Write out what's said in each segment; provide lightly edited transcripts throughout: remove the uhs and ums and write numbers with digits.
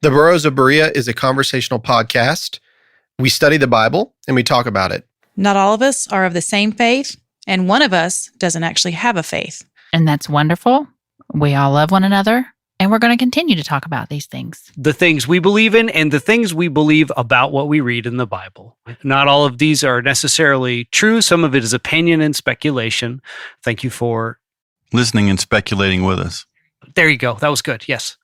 The Burros of Berea is a conversational podcast. We study the Bible and we talk about it. Not all of us are of the same faith, and one of us doesn't actually have a faith. And that's wonderful. We all love one another, and we're going to continue to talk about these things. The things we believe in and the things we believe about what we read in the Bible. Not all of these are necessarily true. Some of it is opinion and speculation. Thank you for listening and speculating with us. There you go. That was good. Yes.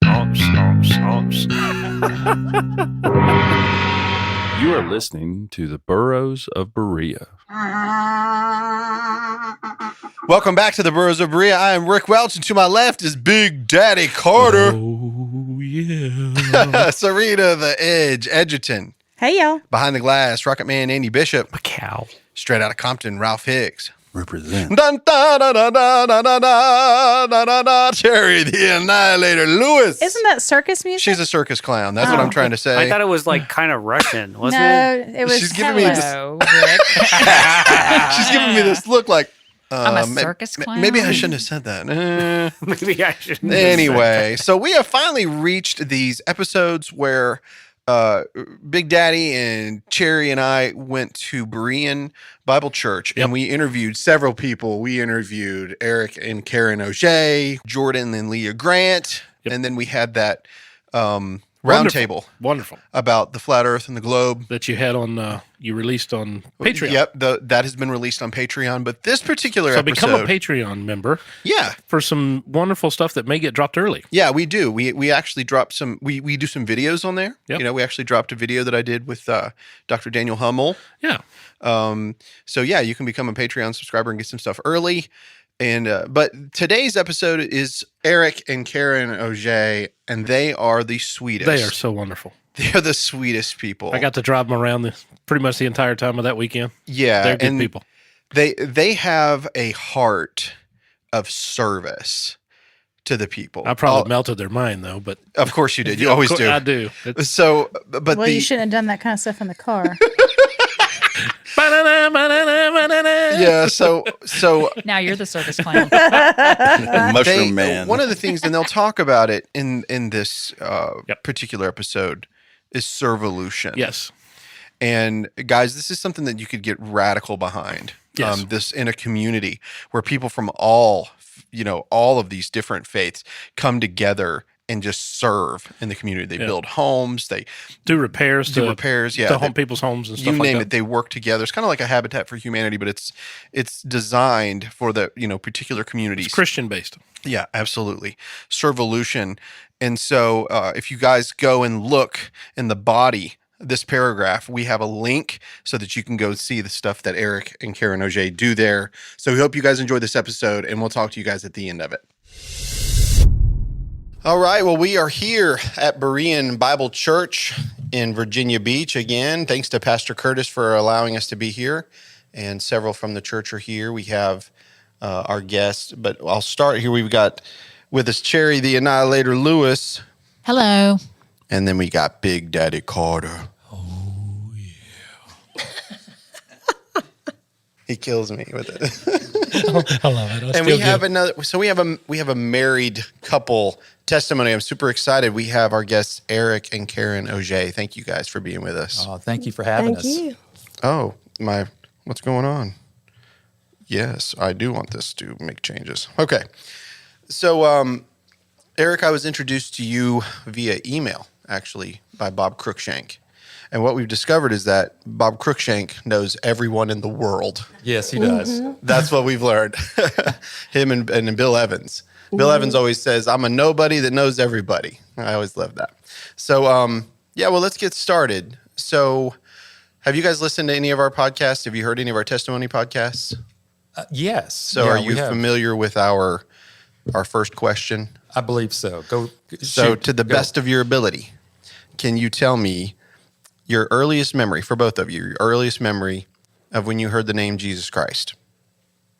You are listening to the Burros of Berea. Welcome back to the Burros of Berea. I am Rick Welch, and to my left is Big Daddy Carter. Oh, yeah. Serena the Edge Edgerton. Hey, y'all. Behind the glass, Rocket Man Andy Bishop. Macau. Straight out of Compton, Ralph Hicks. Represent. Dun, da, da, da, da, da, da, da, da, da, da, Terry the Annihilator Lewis. Isn't that circus music? She's a circus clown. That's what I'm trying to say. I thought it was like kind of Russian, wasn't it? No, it was She's giving me this. Rick. She's giving me this look like. I'm a circus clown. Maybe I shouldn't have said that. Maybe I shouldn't. Anyway, so we have finally reached these episodes where Big Daddy and Cherry and I went to Berean Bible Church, and we interviewed several people. We interviewed Eric and Karen Ogea, Jordan and Leah Grant, and then we had that roundtable. Wonderful. About the flat earth and the globe. That you had on, you released on Patreon. Yep, that has been released on Patreon, but this particular episode. So become a Patreon member. Yeah. For some wonderful stuff that may get dropped early. Yeah, we do. We actually drop some, we do some videos on there. Yep. You know, we actually dropped a video that I did with Dr. Daniel Hummel. Yeah. So yeah, you can become a Patreon subscriber and get some stuff early. And but today's episode is Eric and Karen Ogea, and they are the sweetest. They are so wonderful. They are the sweetest people. I got to drive them around pretty much the entire time of that weekend. Yeah, they're good people. They have a heart of service to the people. I probably melted their mind though, but of course you did. You always do. I do. So, but you shouldn't have done that kind of stuff in the car. Yeah, so now you're the circus clown. Mushroom Man. One of the things, and they'll talk about it in this particular episode, is Servolution. Yes. And guys, this is something that you could get radical behind. Yes. This in a community where people from all of these different faiths come together and just serve in the community. They build homes. They do repairs. Yeah, to home people's homes and stuff like that. You name it. They work together. It's kind of like a Habitat for Humanity, but it's designed for the particular communities. It's Christian based. Yeah, absolutely. Servolution. And so if you guys go and look in the body of this paragraph, we have a link so that you can go see the stuff that Eric and Karen Ogea do there. So we hope you guys enjoy this episode, and we'll talk to you guys at the end of it. All right, well, we are here at Berean Bible Church in Virginia Beach again. Thanks to Pastor Curtis for allowing us to be here, and several from the church are here. We have our guests, but I'll start here. We've got with us Cherry the Annihilator Lewis. Hello. And then we got Big Daddy Carter. Oh, yeah. He kills me with it. I love it. And we have another. So we have a married couple testimony. I'm super excited. We have our guests Eric and Karen Ogea. Thank you guys for being with us. Oh, thank you for having us. Thank you. Oh, what's going on? Yes, I do want this to make changes. Okay. So, Eric, I was introduced to you via email, actually, by Bob Cruikshank. And what we've discovered is that Bob Cruikshank knows everyone in the world. Yes, he does. That's what we've learned. Him and Bill Evans. Bill Evans always says, I'm a nobody that knows everybody. I always love that. So, well, let's get started. So, have you guys listened to any of our podcasts? Have you heard any of our testimony podcasts? Yes. So, are you familiar with our first question? I believe so. So, to the best of your ability, can you tell me your earliest memory, for both of you, your earliest memory of when you heard the name Jesus Christ?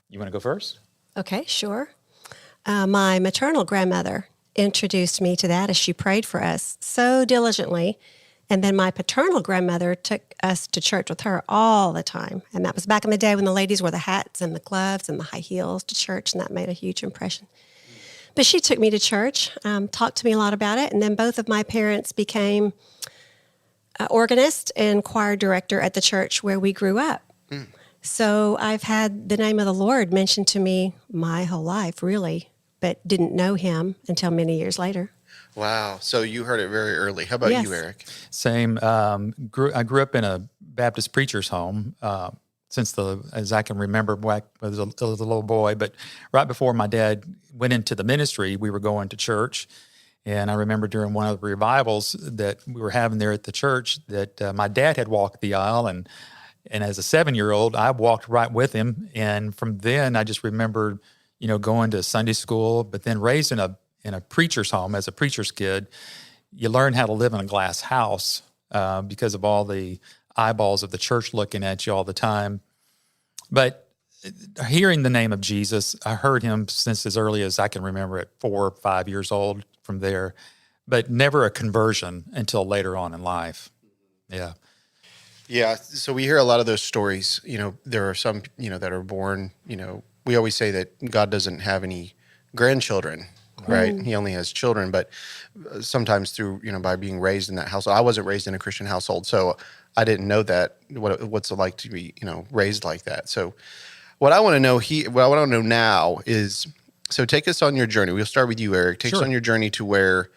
You want to go first? Okay, sure. My maternal grandmother introduced me to that as she prayed for us so diligently. And then my paternal grandmother took us to church with her all the time. And that was back in the day when the ladies wore the hats and the gloves and the high heels to church, and that made a huge impression. But she took me to church, talked to me a lot about it, and then both of my parents became organist and choir director at the church where we grew up. So I've had the name of the Lord mentioned to me my whole life, really, but didn't know him until many years later. Wow. So you heard it very early. How about you, Eric? Same. I grew up in a Baptist preacher's home as I can remember, back as a little boy. But right before my dad went into the ministry, we were going to church. And I remember during one of the revivals that we were having there at the church that my dad had walked the aisle, and as a 7-year-old, I walked right with him. And from then, I just remember, going to Sunday school, but then raised in a preacher's home as a preacher's kid. You learn how to live in a glass house because of all the eyeballs of the church looking at you all the time. But hearing the name of Jesus, I heard him since as early as I can remember at 4 or 5 years old from there, but never a conversion until later on in life. Yeah. Yeah. So we hear a lot of those stories. There are some, that are born, we always say that God doesn't have any grandchildren, right? He only has children, but sometimes through, by being raised in that household. I wasn't raised in a Christian household, so I didn't know that, what's it like to be, raised like that. So what I want to know now is, so take us on your journey. We'll start with you, Eric. Take us on your journey to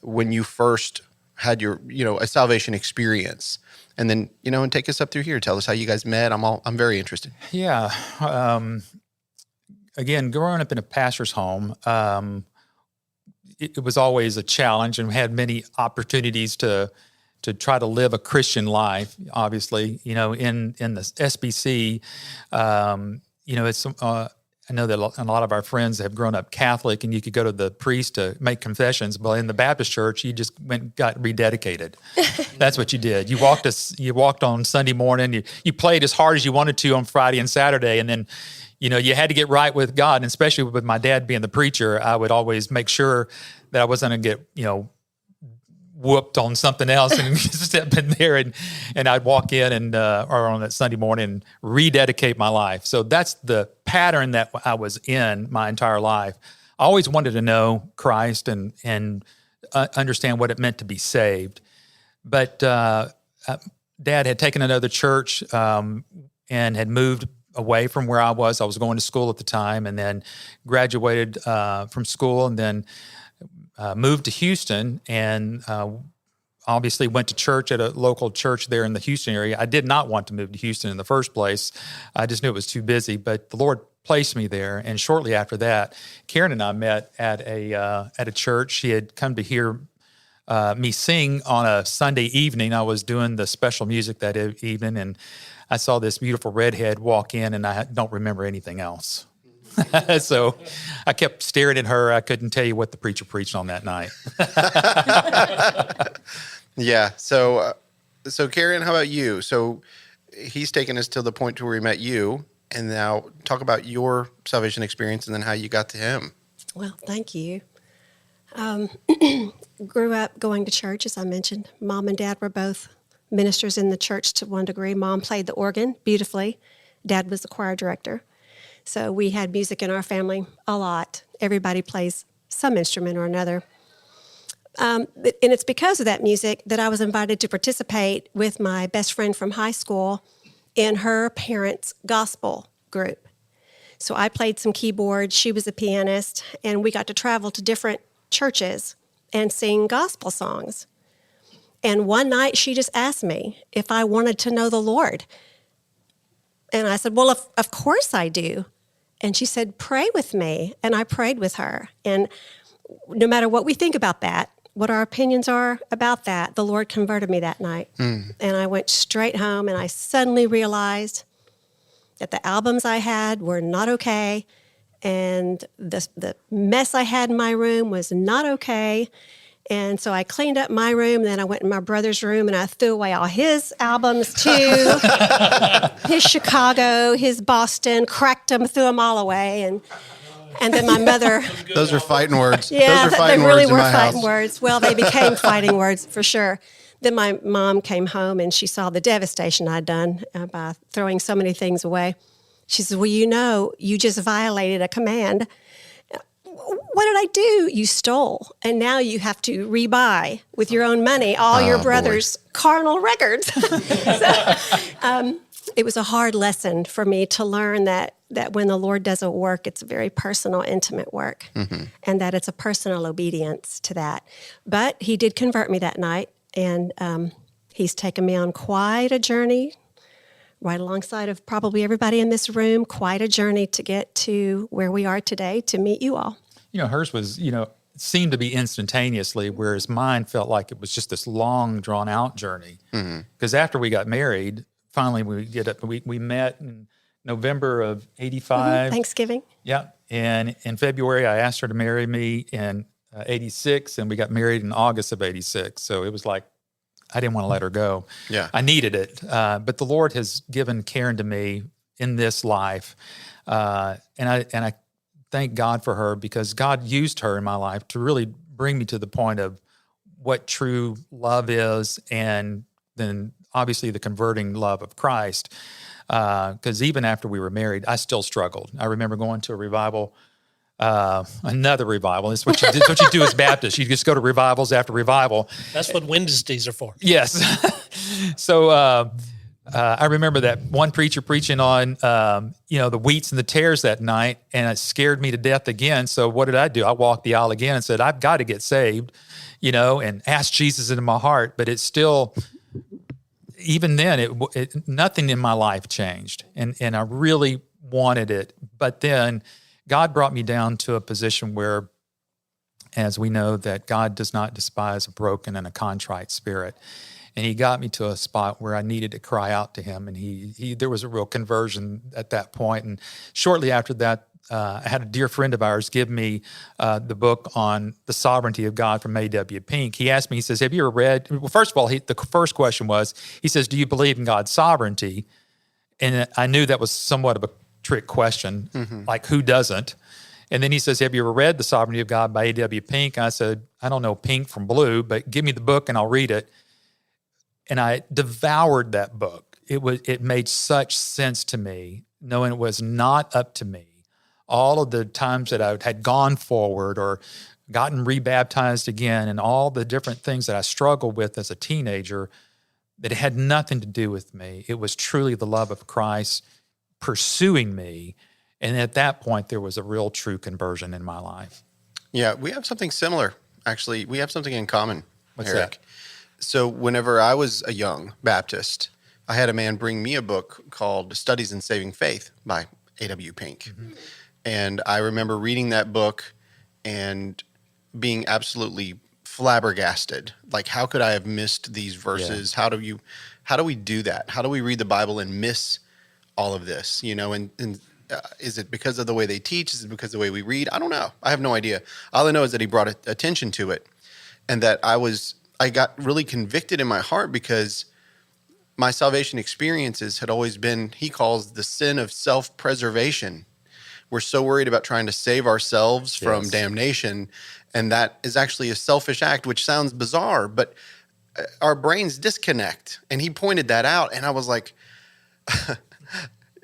when you first had your, a salvation experience. And then, and take us up through here. Tell us how you guys met. I'm very interested. Yeah. Again, growing up in a pastor's home, it was always a challenge, and we had many opportunities to try to live a Christian life. Obviously, in the SBC, it's I know that a lot of our friends have grown up Catholic, and you could go to the priest to make confessions. But in the Baptist church, you just got rededicated. That's what you did. You walked on Sunday morning. You played as hard as you wanted to on Friday and Saturday, and then, you had to get right with God. And especially with my dad being the preacher, I would always make sure that I wasn't going to get, whooped on something else and step in there, and I'd walk in or on that Sunday morning and rededicate my life. So that's the pattern that I was in my entire life. I always wanted to know Christ and understand what it meant to be saved. But Dad had taken another church and had moved away from where I was. I was going to school at the time, and then graduated from school, and then moved to Houston, and obviously went to church at a local church there in the Houston area. I did not want to move to Houston in the first place. I just knew it was too busy, but the Lord placed me there. And shortly after that, Karen and I met at a church. She had come to hear me sing on a Sunday evening. I was doing the special music that evening, and I saw this beautiful redhead walk in, and I don't remember anything else. So I kept staring at her. I couldn't tell you what the preacher preached on that night. Yeah. So Karen, how about you? So he's taken us to the point to where he met you, and now talk about your salvation experience and then how you got to him. Well, thank you. Grew up going to church, as I mentioned. Mom and Dad were both ministers in the church to one degree. Mom played the organ beautifully. Dad was the choir director. So we had music in our family a lot. Everybody plays some instrument or another. And it's because of that music that I was invited to participate with my best friend from high school in her parents' gospel group. So I played some keyboard, she was a pianist, and we got to travel to different churches and sing gospel songs. And one night she just asked me if I wanted to know the Lord. And I said, well, of course I do. And she said, pray with me. And I prayed with her. And no matter what we think about that, what our opinions are about that, the Lord converted me that night. And I went straight home, and I suddenly realized that the albums I had were not okay, and the mess I had in my room was not okay. And so I cleaned up my room, and then I went in my brother's room, and I threw away all his albums too. His Chicago, his Boston, cracked them, threw them all away. And then my mother... Those are fighting words. Yeah, Those are fighting they really words were in my fighting house. words. Well, they became fighting words for sure. Then my mom came home, and she saw the devastation I'd done by throwing so many things away. She said, well, you just violated a command. what did I do? You stole. And now you have to rebuy with your own money all your brother's carnal records. It was a hard lesson for me to learn that when the Lord does a work, it's a very personal, intimate work, and that it's a personal obedience to that. But he did convert me that night, and he's taken me on quite a journey, right alongside of probably everybody in this room, quite a journey to get to where we are today, to meet you all. Hers was, seemed to be instantaneously, whereas mine felt like it was just this long, drawn-out journey. Because after we got married, finally we met in November of 85. Thanksgiving. Yeah. And in February, I asked her to marry me in 86, and we got married in August of 86. So it was like, I didn't want to let her go. Yeah. I needed it. But the Lord has given Karen to me in this life. And I thank God for her, because God used her in my life to really bring me to the point of what true love is, and then obviously the converting love of Christ. Because even after we were married, I still struggled. I remember going to a revival, another revival. It's what you do as Baptists. You just go to revivals after revival. That's what Wednesdays are for. Yes. So I remember that one preacher preaching on, the wheats and the tares that night, and it scared me to death again. So what did I do? I walked the aisle again and said, I've got to get saved, and asked Jesus into my heart. But it's still, even then, nothing in my life changed, and I really wanted it. But then God brought me down to a position where, as we know, that God does not despise a broken and a contrite spirit. And he got me to a spot where I needed to cry out to him. And there was a real conversion at that point. And shortly after that, I had a dear friend of ours give me the book on the sovereignty of God from A.W. Pink. He asked me, he says, have you ever read, well, first of all, the first question was, he says, do you believe in God's sovereignty? And I knew that was somewhat of a trick question, like who doesn't? And then he says, have you ever read The Sovereignty of God by A.W. Pink? I said, I don't know pink from blue, but give me the book and I'll read it. And I devoured that book. It made such sense to me, knowing it was not up to me. All of the times that I had gone forward or gotten rebaptized again, and all the different things that I struggled with as a teenager, that it had nothing to do with me. It was truly the love of Christ pursuing me. And at that point, there was a real true conversion in my life. Yeah, we have something similar. Actually, we have something in common, What's Eric. that? So whenever I was a young Baptist, I had a man bring me a book called Studies in Saving Faith by A.W. Pink. And I remember reading that book and being absolutely flabbergasted. Like, how could I have missed these verses? Yeah. How do we do that? How do we read the Bible and miss all of this? And is it because of the way they teach? Is it because of the way we read? I don't know. I have no idea. All I know is that he brought attention to it, and that I got really convicted in my heart, because my salvation experiences had always been, he calls, the sin of self-preservation. We're so worried about trying to save ourselves from damnation, and that is actually a selfish act, which sounds bizarre, but our brains disconnect. And he pointed that out, and I was like,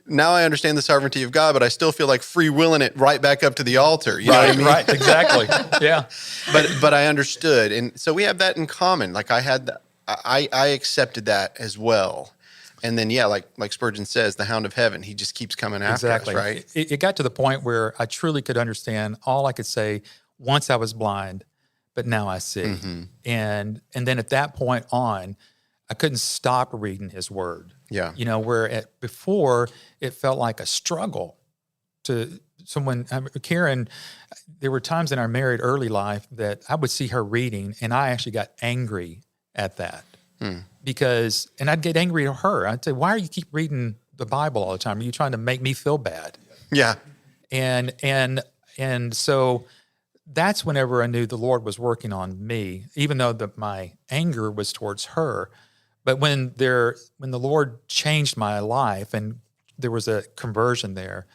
now I understand the sovereignty of God, but I still feel like free willing it right back up to the altar. You know what I mean? Right, exactly. Yeah. But I understood. And so we have that in common. Like I accepted that as well. And then, like Spurgeon says, the hound of heaven, he just keeps coming after us, right? It got to the point where I truly could understand. All I could say, once I was blind, but now I see. And then at that point on, I couldn't stop reading his word. Yeah. Before it felt like a struggle to someone. Karen, there were times in our married early life that I would see her reading, and I actually got angry at that. Because, and I'd get angry at her. I'd say, why are you keep reading the Bible all the time? Are you trying to make me feel bad? Yeah. And so that's whenever I knew the Lord was working on me, even though my anger was towards her. But when the Lord changed my life and there was a conversion there,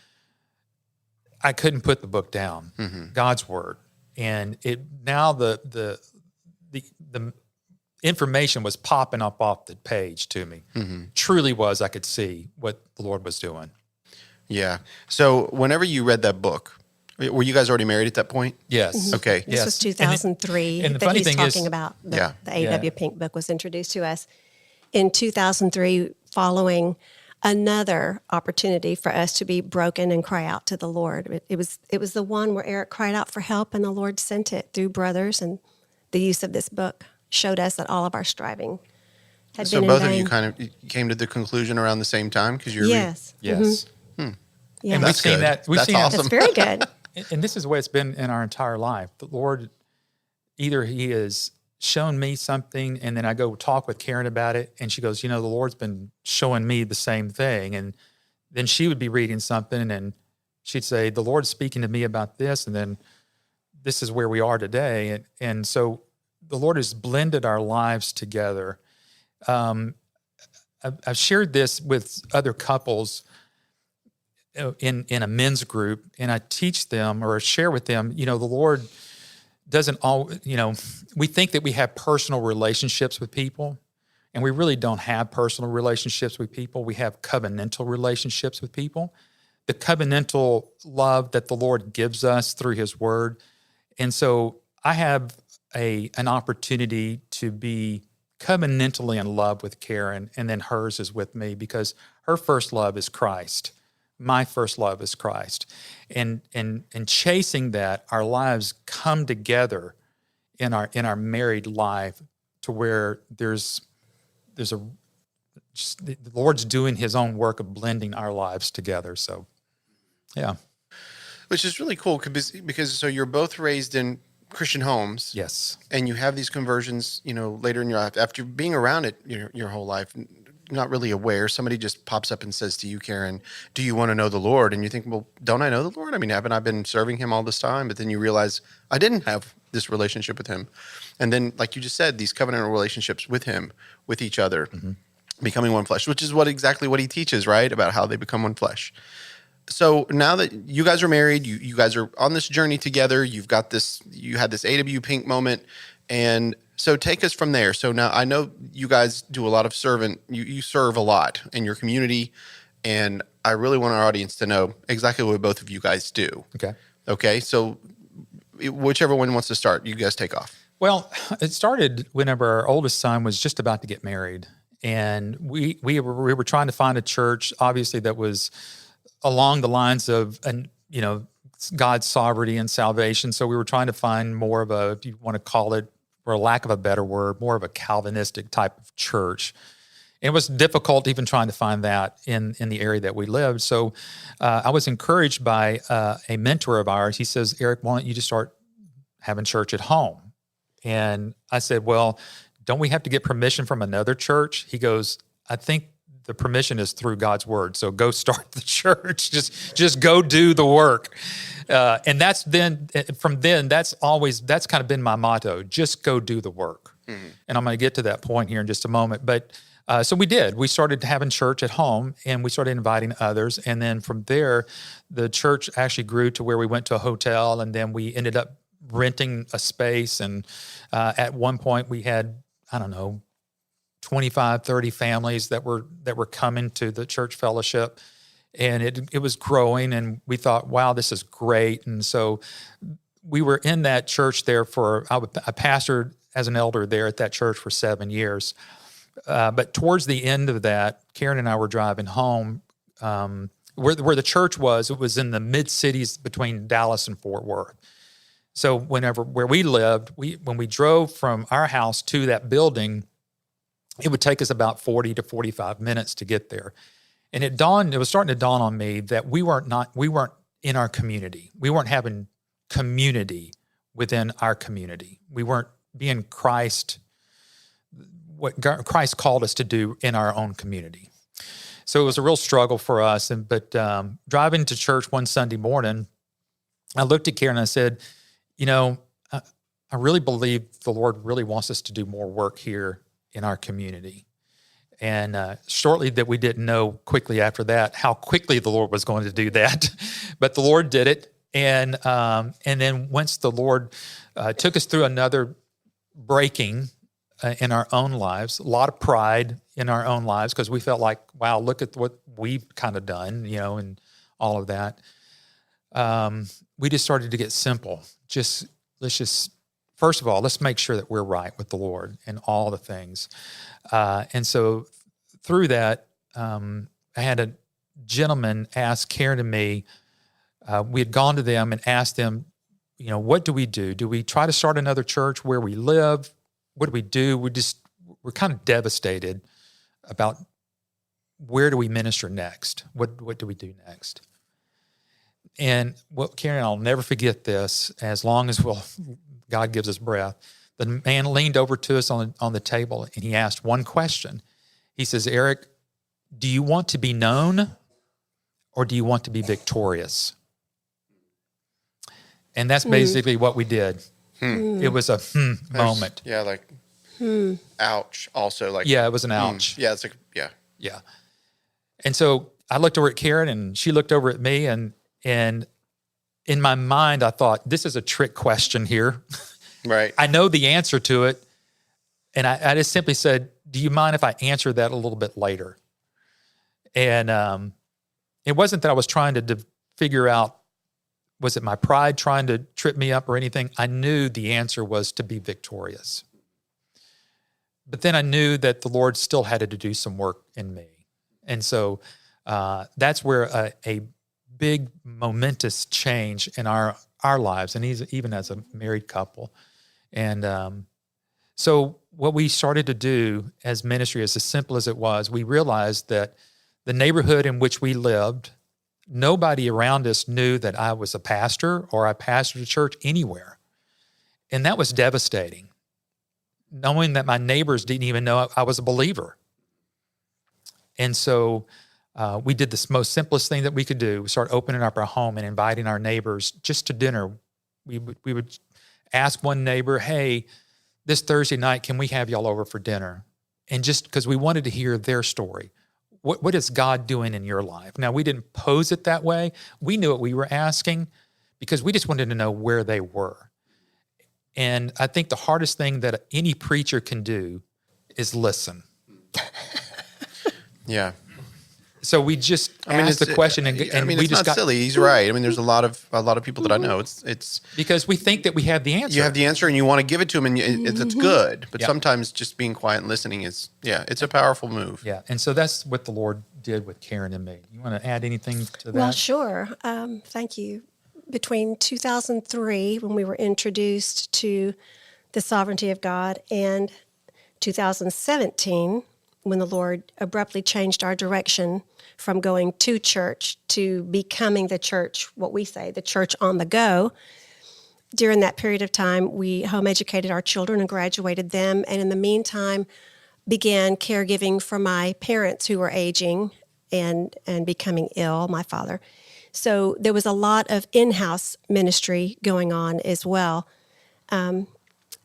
I couldn't put the book down, God's word. And now the information was popping up off the page to me. Truly was, I could see what the Lord was doing. Yeah. So whenever you read that book, Were you guys already married at that point? Yes. Okay. This was Yes. 2003 and the that funny he's thing talking is- about. Yeah. The A.W. Pink book was introduced to us in 2003 following another opportunity for us to be broken and cry out to the Lord. It was the one where Eric cried out for help and the Lord sent it through brothers, and the use of this book showed us that all of our striving had So been both in of vain. you kind of came to the conclusion around the same time because you're Yes. Yes. Yeah. And we've That's seen good. that. We've That's seen that- awesome. That's very good. And this is the way it's been in our entire life. The Lord, either He has shown me something, and then I go talk with Karen about it, and she goes, the Lord's been showing me the same thing. And then she would be reading something, and she'd say, the Lord's speaking to me about this, and then this is where we are today. And so the Lord has blended our lives together. I've shared this with other couples in a men's group, and I teach them or share with them, the Lord doesn't always, we think that we have personal relationships with people, and we really don't have personal relationships with people. We have covenantal relationships with people. The covenantal love that the Lord gives us through His Word. And so I have an opportunity to be covenantally in love with Karen, and then hers is with me, because her first love is Christ. My first love is Christ. And chasing that, our lives come together in our married life to where there's the Lord's doing His own work of blending our lives together. So, yeah. Which is really cool because so you're both raised in Christian homes. Yes. And you have these conversions, later in your life after being around it your whole life, not really aware. Somebody just pops up and says to you, Karen, do you want to know the Lord? And you think, well, don't I know the Lord? I mean, haven't I been serving Him all this time? But then you realize I didn't have this relationship with Him. And then, like you just said, these covenantal relationships with Him, with each other, becoming one flesh, which is exactly what He teaches, right? About how they become one flesh. So now that you guys are married, you guys are on this journey together, you had this A.W. Pink moment. And so take us from there. So now I know you guys do a lot of you serve a lot in your community, and I really want our audience to know exactly what both of you guys do. Okay. So whichever one wants to start, you guys take off. Well, it started whenever our oldest son was just about to get married, and we were trying to find a church, obviously, that was along the lines of God's sovereignty and salvation. So we were trying to find more of if you want to call it, for a lack of a better word, more of a Calvinistic type of church. It was difficult even trying to find that in the area that we lived. So I was encouraged by a mentor of ours. He says, Eric, why don't you just start having church at home? And I said, well, don't we have to get permission from another church? He goes, I think the permission is through God's word. So go start the church. Just go do the work. And that's kind of been my motto. Just go do the work. Mm-hmm. And I'm going to get to that point here in just a moment. But so we did. We started having church at home, and we started inviting others. And then from there, the church actually grew to where we went to a hotel, and then we ended up renting a space. And at one point we had, 25, 30 families that were coming to the church fellowship, and it was growing, and we thought, wow, this is great. And so we were in that church there I pastored as an elder there at that church for 7 years. But towards the end of that, Karen and I were driving home where the church was. It was in the mid-cities between Dallas and Fort Worth. So where we lived, when we drove from our house to that building, it would take us about 40 to 45 minutes to get there. And it was starting to dawn on me that we weren't in our community. We weren't having community within our community. We weren't being what Christ called us to do in our own community. So it was a real struggle for us. But driving to church one Sunday morning, I looked at Karen and I said, I really believe the Lord really wants us to do more work here in our community. And shortly that we didn't know quickly after that how quickly the Lord was going to do that, but the Lord did it. And then once the Lord took us through another breaking in our own lives, a lot of pride in our own lives, because we felt like, wow, look at what we've kind of done, and all of that. we just started to get simple. First of all, let's make sure that we're right with the Lord in all the things. And so through that, I had a gentleman ask Karen and me, we had gone to them and asked them, what do we do? Do we try to start another church where we live? What do we do? We're kind of devastated about where do we minister next? What do we do next? And Karen, I'll never forget this as long as God gives us breath. The man leaned over to us on the table and he asked one question. He says, Eric, do you want to be known or do you want to be victorious? And that's basically what we did. It was a moment. Yeah, like, ouch. Also, like, yeah, it was an ouch. Yeah, it's like, yeah. Yeah. And so I looked over at Karen and she looked over at me and in my mind, I thought, this is a trick question here. Right. I know the answer to it. And I just simply said, do you mind if I answer that a little bit later? And it wasn't that I was trying to figure out, was it my pride trying to trip me up or anything? I knew the answer was to be victorious. But then I knew that the Lord still had to do some work in me. And so that's where a big momentous change in our lives, and even as a married couple. And so what we started to do as ministry, as simple as it was, we realized that the neighborhood in which we lived, nobody around us knew that I was a pastor or I pastored a church anywhere. And that was devastating, knowing that my neighbors didn't even know I was a believer. And so we did the most simplest thing that we could do. We started opening up our home and inviting our neighbors just to dinner. We would ask one neighbor, hey, this Thursday night, can we have y'all over for dinner? And just because we wanted to hear their story. What is God doing in your life? Now, we didn't pose it that way. We knew what we were asking because we just wanted to know where they were. And I think the hardest thing that any preacher can do is listen. Yeah. So we just asked the question, and we it's just not silly. He's right. I mean, there's a lot of people that I know. It's because we think that we have the answer. You have the answer, and you want to give it to him, and it's good. But sometimes just being quiet and listening it's a powerful move. Yeah, and so that's what the Lord did with Karen and me. You want to add anything to that? Well, sure. Thank you. Between 2003, when we were introduced to the sovereignty of God, and 2017, when the Lord abruptly changed our direction from going to church to becoming the church, what we say, the church on the go. During that period of time, we home educated our children and graduated them, and in the meantime, began caregiving for my parents who were aging and becoming ill, my father. So there was a lot of in-house ministry going on as well. And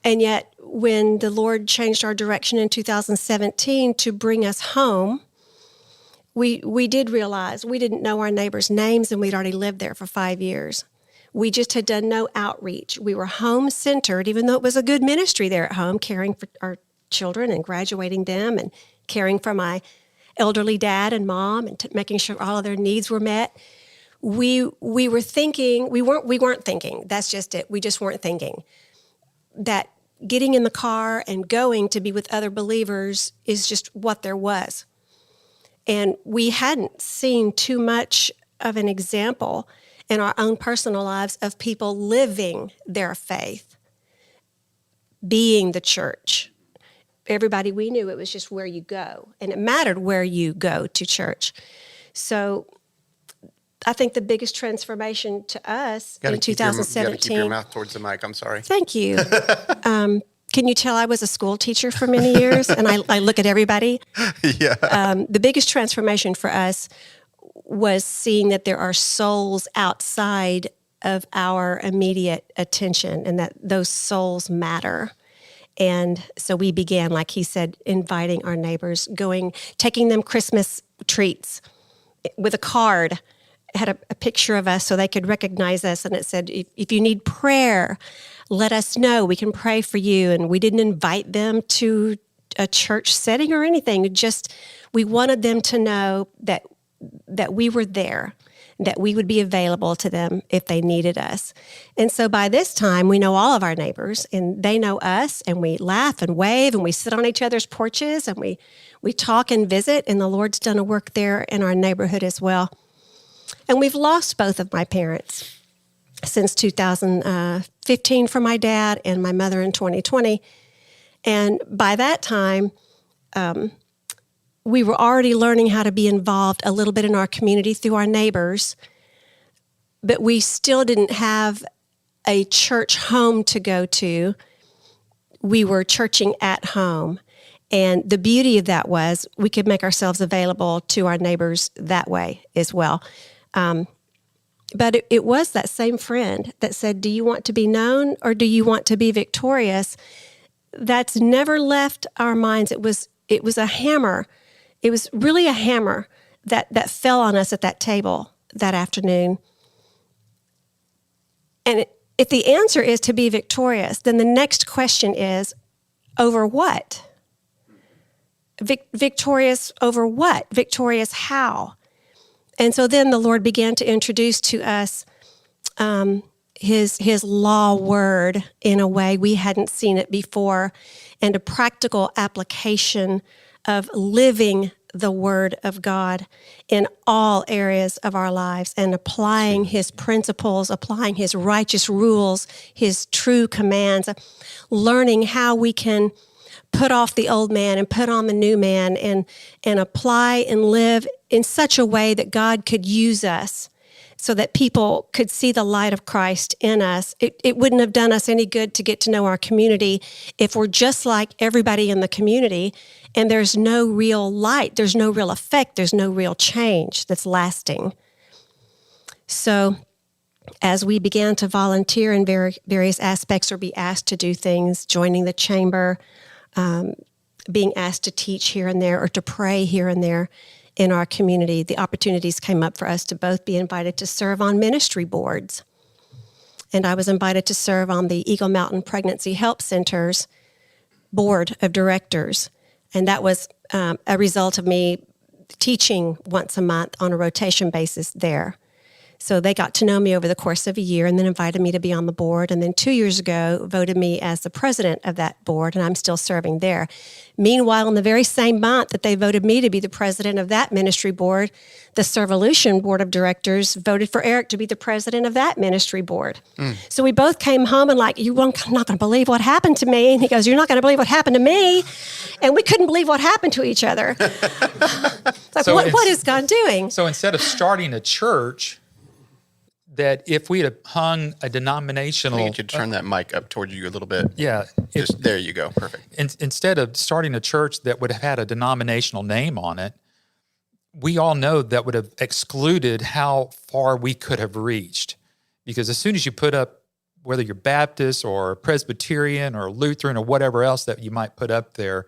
yet, when the Lord changed our direction in 2017 to bring us home, we did realize we didn't know our neighbors' names, and we'd already lived there for 5 years. We just had done no outreach. We were home-centered, even though it was a good ministry there at home, caring for our children and graduating them and caring for my elderly dad and mom and making sure all of their needs were met. We were thinking, we weren't thinking, that's just it. We just weren't thinking that getting in the car and going to be with other believers is just what there was. And we hadn't seen too much of an example in our own personal lives of people living their faith, being the church. Everybody we knew, it was just where you go. And it mattered where you go to church. So I think the biggest transformation to us in 2017. You got to keep your mouth towards the mic. I'm sorry. Thank you. Can you tell I was a school teacher for many years, and I look at everybody? Yeah. The biggest transformation for us was seeing that there are souls outside of our immediate attention, and that those souls matter. And so we began, like he said, inviting our neighbors, taking them Christmas treats with a card. It had a picture of us so they could recognize us, and it said, if you need prayer, let us know. We can pray for you. And we didn't invite them to a church setting or anything. We wanted them to know that we were there, that we would be available to them if they needed us. And so by this time, we know all of our neighbors, and they know us, and we laugh and wave, and we sit on each other's porches, and we talk and visit, and the Lord's done a work there in our neighborhood as well. And we've lost both of my parents since 2015 for my dad and my mother in 2020. And by that time, we were already learning how to be involved a little bit in our community through our neighbors, but we still didn't have a church home to go to. We were churching at home. And the beauty of that was we could make ourselves available to our neighbors that way as well. But it was that same friend that said, do you want to be known or do you want to be victorious? That's never left our minds. It was a hammer. It was really a hammer that fell on us at that table that afternoon. And if the answer is to be victorious, then the next question is, over what? Victorious over what? Victorious how? And so then the Lord began to introduce to us his law word in a way we hadn't seen it before, and a practical application of living the word of God in all areas of our lives and applying his principles, applying his righteous rules, his true commands, learning how we can put off the old man and put on the new man and apply and live in such a way that God could use us so that people could see the light of Christ in us. It wouldn't have done us any good to get to know our community if we're just like everybody in the community and there's no real light, there's no real effect, there's no real change that's lasting. So as we began to volunteer in various aspects or be asked to do things, joining the chamber, being asked to teach here and there or to pray here and there in our community, the opportunities came up for us to both be invited to serve on ministry boards. And I was invited to serve on the Eagle Mountain Pregnancy Help Center's board of directors. And that was a result of me teaching once a month on a rotation basis there. So they got to know me over the course of a year and then invited me to be on the board. And then 2 years ago, voted me as the president of that board, and I'm still serving there. Meanwhile, in the very same month that they voted me to be the president of that ministry board, the Servolution board of directors voted for Eric to be the president of that ministry board. So we both came home and like, you're not going to believe what happened to me. And he goes, you're not going to believe what happened to me. And we couldn't believe what happened to each other. Like, So what is God doing? So instead of starting a church, that if we had hung a I denominational... think you should turn that mic up towards you a little bit. Yeah. Just there you go. Perfect. Instead of starting a church that would have had a denominational name on it, we all know that would have excluded how far we could have reached. Because as soon as you put up, whether you're Baptist or Presbyterian or Lutheran or whatever else that you might put up there,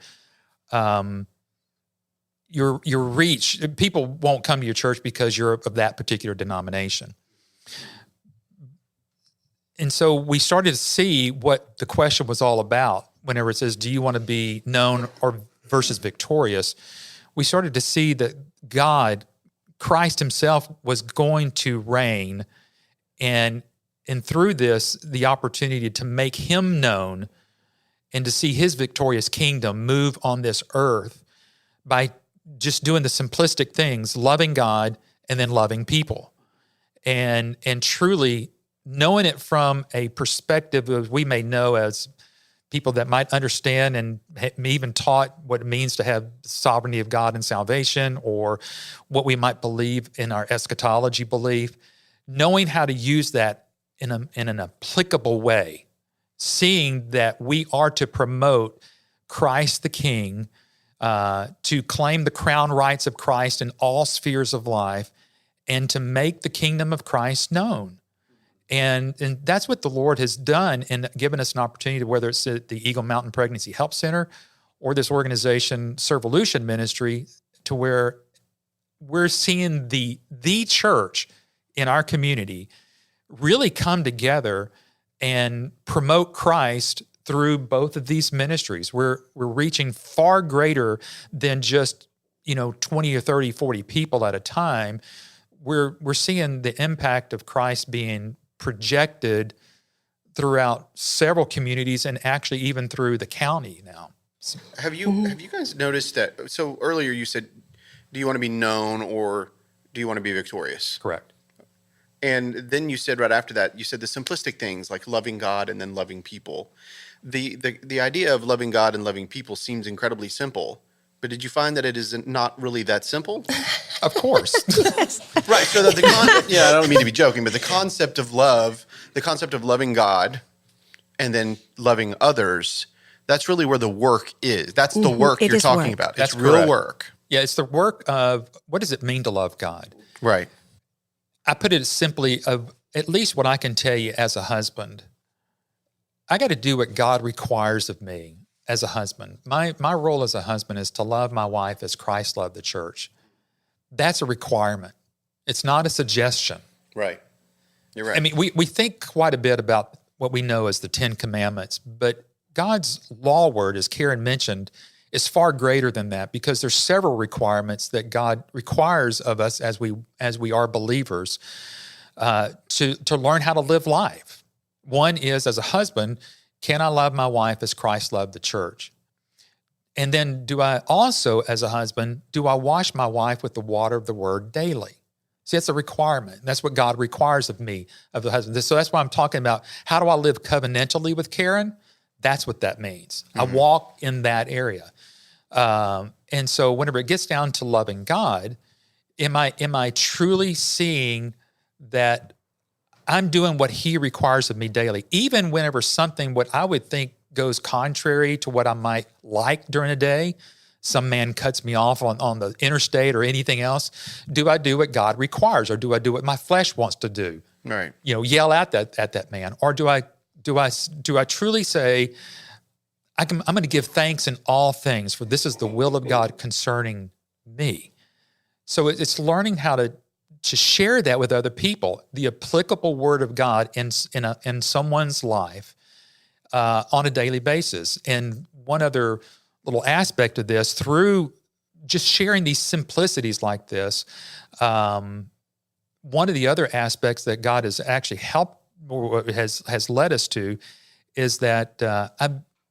your reach, people won't come to your church because you're of that particular denomination. And so we started to see what the question was all about whenever it says, do you want to be known or versus victorious? We started to see that God, Christ himself, was going to reign, and through this, the opportunity to make him known and to see his victorious kingdom move on this earth by just doing the simplistic things, loving God and then loving people. And truly knowing it from a perspective of we may know as people that might understand and even taught what it means to have the sovereignty of God and salvation, or what we might believe in our eschatology belief, knowing how to use that in an applicable way, seeing that we are to promote Christ the King, to claim the crown rights of Christ in all spheres of life, and to make the kingdom of Christ known. And that's what the Lord has done and given us an opportunity, whether it's at the Eagle Mountain Pregnancy Help Center or this organization, Servolution Ministry, to where we're seeing the church in our community really come together and promote Christ through both of these ministries. We're reaching far greater than just 20 or 30, 40 people at a time. we're seeing the impact of Christ being projected throughout several communities and actually even through the county now. Have you guys noticed that? So earlier you said, do you want to be known or do you want to be victorious? Correct. And then you said right after that, you said the simplistic things like loving God and then loving people. The idea of loving God and loving people seems incredibly simple, but did you find that it is not really that simple? Of course. Right. So that the concept, I don't mean to be joking, but the concept of love, the concept of loving God and then loving others, that's really where the work is. That's the work you're talking about. That's it's real correct. work. Yeah, it's the work of what does it mean to love God? Right. I put it simply, of at least what I can tell you as a husband, I got to do what God requires of me as a husband. My role as a husband is to love my wife as Christ loved the church. That's a requirement. It's not a suggestion. Right. You're right. I mean, we think quite a bit about what we know as the 10 Commandments, but God's law word, as Karen mentioned, is far greater than that because there's several requirements that God requires of us as we are believers to learn how to live life. One is, as a husband, can I love my wife as Christ loved the church? And then do I also, as a husband, do I wash my wife with the water of the word daily? See, that's a requirement. That's what God requires of me, of the husband. So that's why I'm talking about how do I live covenantally with Karen? That's what that means. I walk in that area. And so whenever it gets down to loving God, am I truly seeing that I'm doing what he requires of me daily, even whenever something, what I would think goes contrary to what I might like during a day, some man cuts me off on the interstate or anything else, do I do what God requires or do I do what my flesh wants to do? Right. Yell at that man, or do I truly say, I'm going to give thanks in all things, for this is the will of God concerning me. So it's learning how to share that with other people, the applicable word of God in someone's life on a daily basis. And one other little aspect of this, through just sharing these simplicities like this, one of the other aspects that God has actually helped or has led us to is that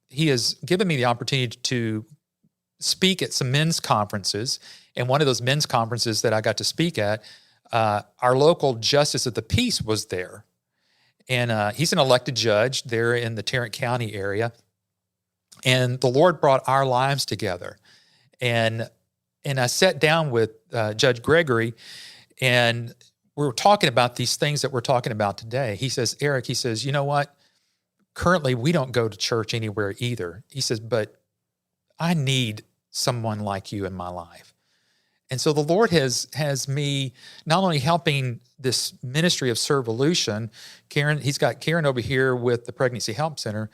he has given me the opportunity to speak at some men's conferences. And one of those men's conferences that I got to speak at, our local justice of the peace was there. And he's an elected judge there in the Tarrant County area. And the Lord brought our lives together. And I sat down with Judge Gregory, and we were talking about these things that we're talking about today. He says, Eric, he says, you know what? Currently, we don't go to church anywhere either. He says, but I need someone like you in my life. And so the Lord has me not only helping this ministry of Servolution, he's got Karen over here with the Pregnancy Help Center,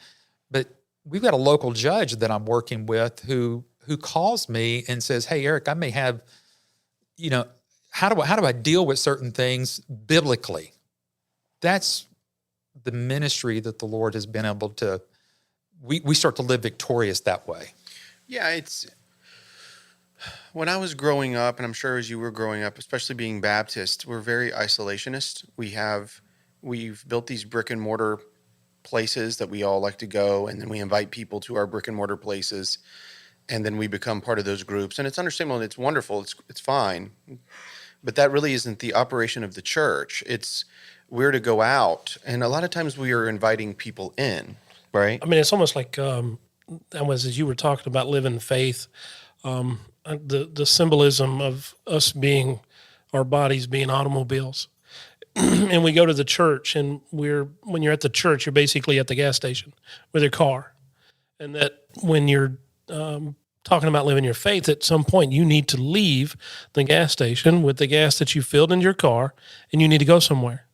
but we've got a local judge that I'm working with who calls me and says, hey, Eric, I may have, how do I deal with certain things biblically? That's the ministry that the Lord has been able to, we start to live victorious that way. Yeah, when I was growing up, and I'm sure as you were growing up, especially being Baptist, we're very isolationist. We've built these brick and mortar places that we all like to go, and then we invite people to our brick and mortar places, and then we become part of those groups. And it's understandable, and it's wonderful, it's fine. But that really isn't the operation of the church. We're to go out, and a lot of times we are inviting people in, right? I mean, it's almost like, as you were talking about living faith, the symbolism of us being, our bodies being automobiles. And we go to the church, and when you're at the church, you're basically at the gas station with your car. And that when you're talking about living your faith, at some point you need to leave the gas station with the gas that you filled in your car, and you need to go somewhere.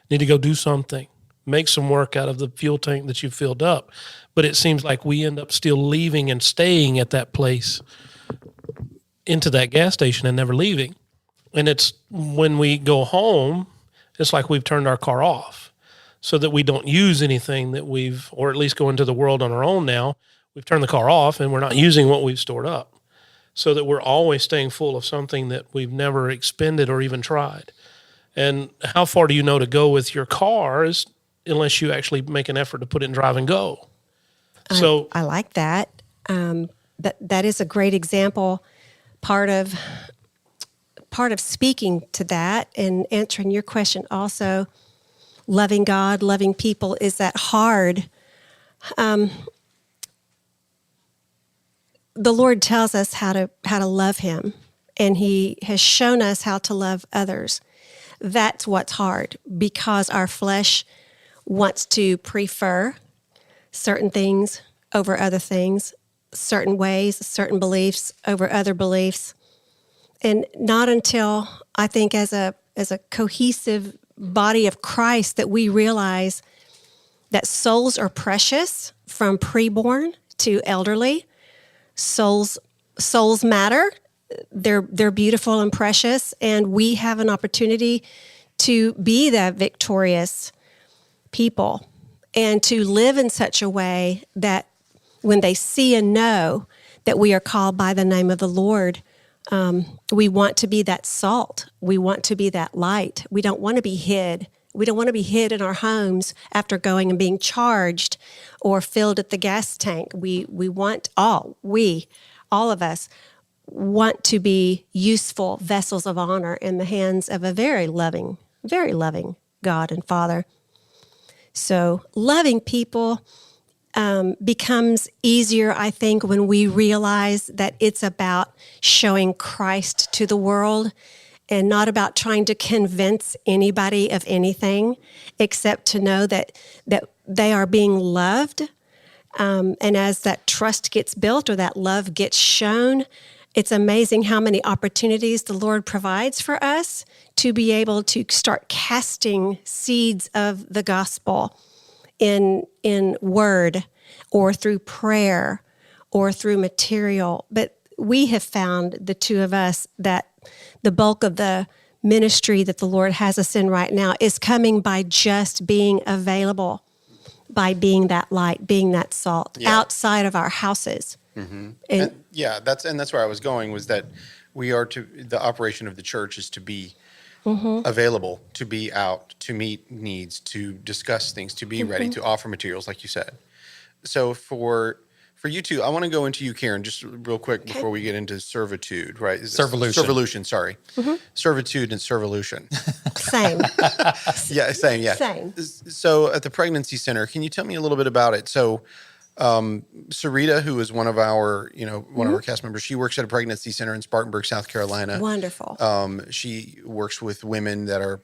You need to go do something, make some work out of the fuel tank that you filled up. But it seems like we end up still leaving and staying at that place into that gas station and never leaving. And it's when we go home, it's like we've turned our car off so that we don't use anything that or at least go into the world on our own now. We've turned the car off and we're not using what we've stored up, so that we're always staying full of something that we've never expended or even tried. And how far do you know to go with your car is unless you actually make an effort to put it in drive and go. So I like that. That is a great example. Part of speaking to that and answering your question also, loving God, loving people, is that hard? The Lord tells us how to love Him, and He has shown us how to love others. That's what's hard, because our flesh wants to prefer certain things over other things, certain ways, certain beliefs over other beliefs. And not until, I think, as a cohesive body of Christ, that we realize that souls are precious, from preborn to elderly. Souls matter. They're beautiful and precious, and we have an opportunity to be that victorious people and to live in such a way that when they see and know that we are called by the name of the Lord, we want to be that salt. We want to be that light. We don't want to be hid. We don't want to be hid in our homes after going and being charged or filled at the gas tank. We want all of us want to be useful vessels of honor in the hands of a very loving God and Father. So loving people becomes easier, I think, when we realize that it's about showing Christ to the world and not about trying to convince anybody of anything, except to know that they are being loved. And as that trust gets built or that love gets shown, it's amazing how many opportunities the Lord provides for us to be able to start casting seeds of the gospel in word or through prayer or through material. But we have found, the two of us, that the bulk of the ministry that the Lord has us in right now is coming by just being available, by being that light, being that salt outside of our houses. Mm-hmm. And that's where I was going, was that the operation of the church is to be available, to be out, to meet needs, to discuss things, to be ready, to offer materials, like you said. So for you two, I want to go into you, Karen, just real quick before we get into servitude, right? Servolution, sorry. Servitude and servolution. Same. Same. So at the pregnancy center, can you tell me a little bit about it? So Sarita, who is one of our cast members, she works at a pregnancy center in Spartanburg, South Carolina. Wonderful. She works with women that are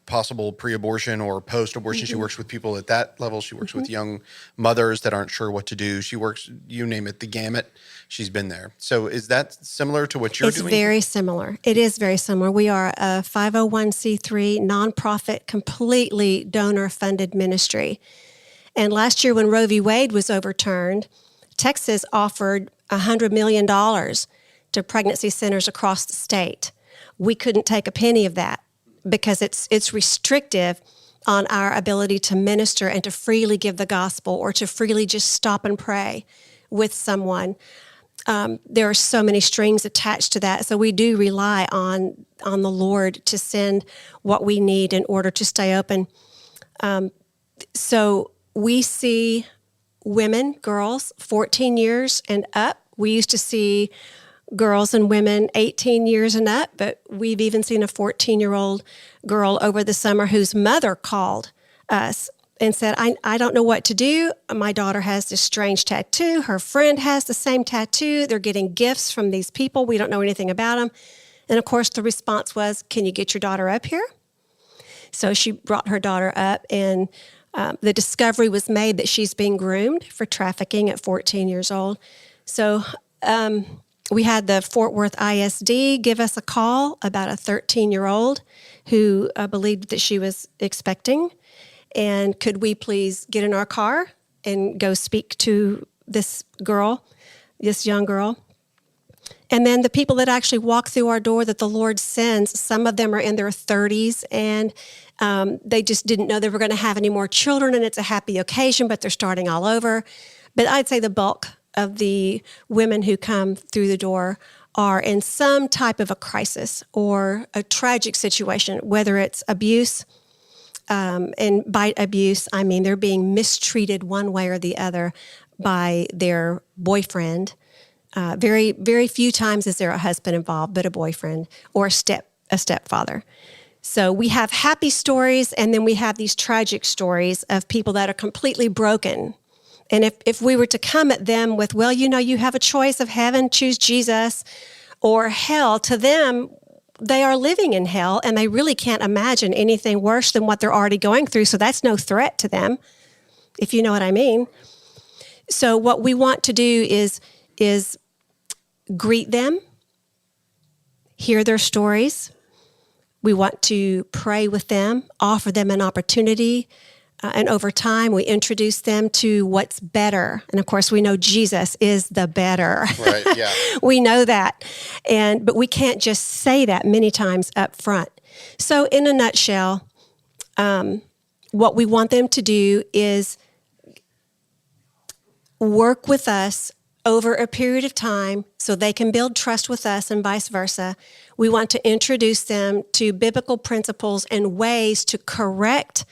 possible pre-abortion or post-abortion. She works with people at that level. She works with young mothers that aren't sure what to do. She works, you name it, the gamut. She's been there. So is that similar to what you're doing? It's very similar. It is very similar. We are a 501c3 nonprofit, completely donor-funded ministry. And last year when Roe v. Wade was overturned, Texas offered $100 million to pregnancy centers across the state. We couldn't take a penny of that because it's restrictive on our ability to minister and to freely give the gospel or to freely just stop and pray with someone. There are so many strings attached to that. So we do rely on the Lord to send what we need in order to stay open. So we see women, girls, 14 years and up. We used to see girls and women 18 years and up, but we've even seen a 14-year-old girl over the summer whose mother called us and said, I don't know what to do. My daughter has this strange tattoo. Her friend has the same tattoo. They're getting gifts from these people. We don't know anything about them. And of course, the response was, can you get your daughter up here? So she brought her daughter up, and the discovery was made that she's being groomed for trafficking at 14 years old. So we had the Fort Worth ISD give us a call about a 13-year-old who believed that she was expecting. And could we please get in our car and go speak to this girl, this young girl? And then the people that actually walk through our door that the Lord sends, some of them are in their 30s, and they just didn't know they were going to have any more children, and it's a happy occasion, but they're starting all over. But I'd say the bulk of the women who come through the door are in some type of a crisis or a tragic situation, whether it's abuse, and by abuse, I mean they're being mistreated one way or the other by their boyfriend. Very, very few times is there a husband involved, but a boyfriend or a stepfather. So we have happy stories, and then we have these tragic stories of people that are completely broken. And if we were to come at them with, well, you have a choice of heaven, choose Jesus, or hell, to them, they are living in hell, and they really can't imagine anything worse than what they're already going through. So that's no threat to them, if you know what I mean. So what we want to do is greet them, hear their stories. We want to pray with them, offer them an opportunity, and over time we introduce them to what's better. And of course, we know Jesus is the better. Right, yeah. We know that. But we can't just say that many times up front. So in a nutshell, what we want them to do is work with us over a period of time so they can build trust with us and vice versa. We want to introduce them to biblical principles and ways to correct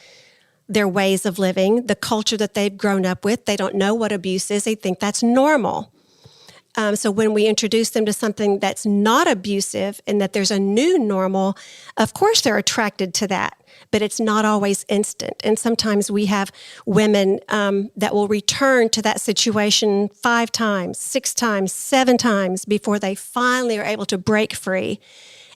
their ways of living, the culture that they've grown up with. They don't know what abuse is. They think that's normal. So when we introduce them to something that's not abusive and that there's a new normal, of course they're attracted to that, but it's not always instant. And sometimes we have women that will return to that situation 5 times, 6 times, 7 times before they finally are able to break free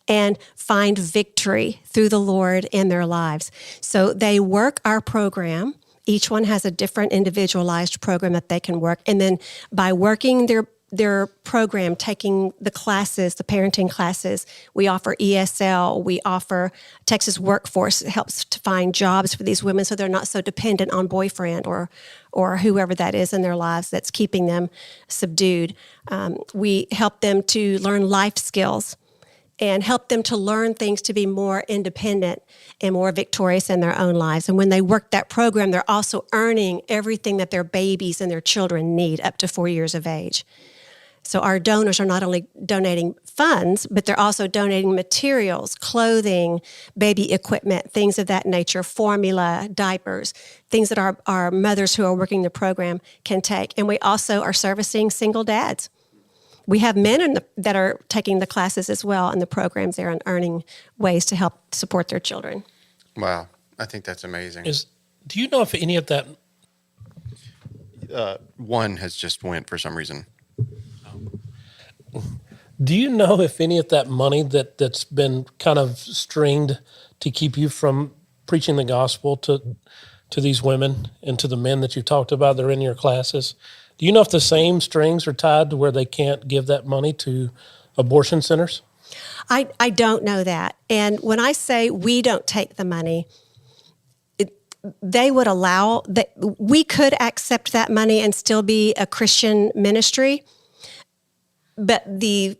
and find victory through the Lord in their lives. So they work our program. Each one has a different individualized program that they can work. And then by working their program, taking the classes, the parenting classes, we offer ESL, we offer Texas Workforce. It helps to find jobs for these women so they're not so dependent on boyfriend or whoever that is in their lives that's keeping them subdued. We help them to learn life skills and help them to learn things to be more independent and more victorious in their own lives. And when they work that program, they're also earning everything that their babies and their children need up to 4 years of age. So our donors are not only donating funds, but they're also donating materials, clothing, baby equipment, things of that nature, formula, diapers, things that our mothers who are working the program can take. And we also are servicing single dads. We have men that are taking the classes as well in the programs there and earning ways to help support their children. Wow. I think that's amazing. Do you know if any of that... one has just went for some reason. Do you know if any of that money that's been kind of stringed to keep you from preaching the gospel to these women and to the men that you talked about that are in your classes, do you know if the same strings are tied to where they can't give that money to abortion centers? I don't know that. And when I say we don't take the money, they would allow that we could accept that money and still be a Christian ministry. But the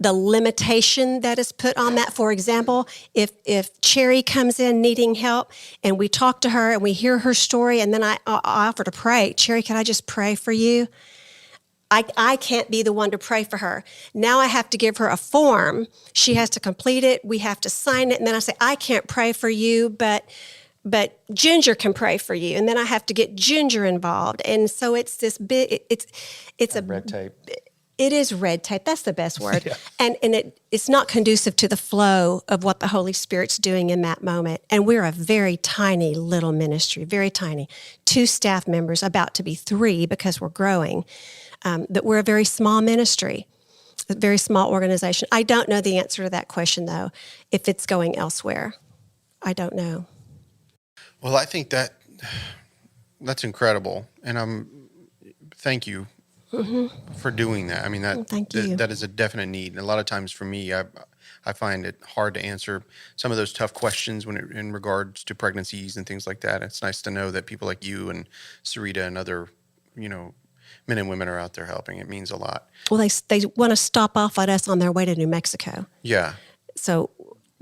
limitation that is put on that, for example, if Cherry comes in needing help and we talk to her and we hear her story and then I offer to pray, Cherry, can I just pray for you? I can't be the one to pray for her. Now I have to give her a form. She has to complete it. We have to sign it. And then I say, I can't pray for you, but Ginger can pray for you. And then I have to get Ginger involved. And so it's this big, it's a red tape. It is red tape. That's the best word. Yeah. And it's not conducive to the flow of what the Holy Spirit's doing in that moment. And we're a very tiny little ministry, very tiny. 2 staff members, about to be 3 because we're growing. That we're a very small ministry, a very small organization. I don't know the answer to that question, though, if it's going elsewhere. I don't know. Well, I think that's incredible. And thank you. Mm-hmm. For doing that. I mean, that is a definite need. And a lot of times for me, I find it hard to answer some of those tough questions in regards to pregnancies and things like that. It's nice to know that people like you and Sarita and other, men and women are out there helping. It means a lot. Well, they want to stop off at us on their way to New Mexico. Yeah. So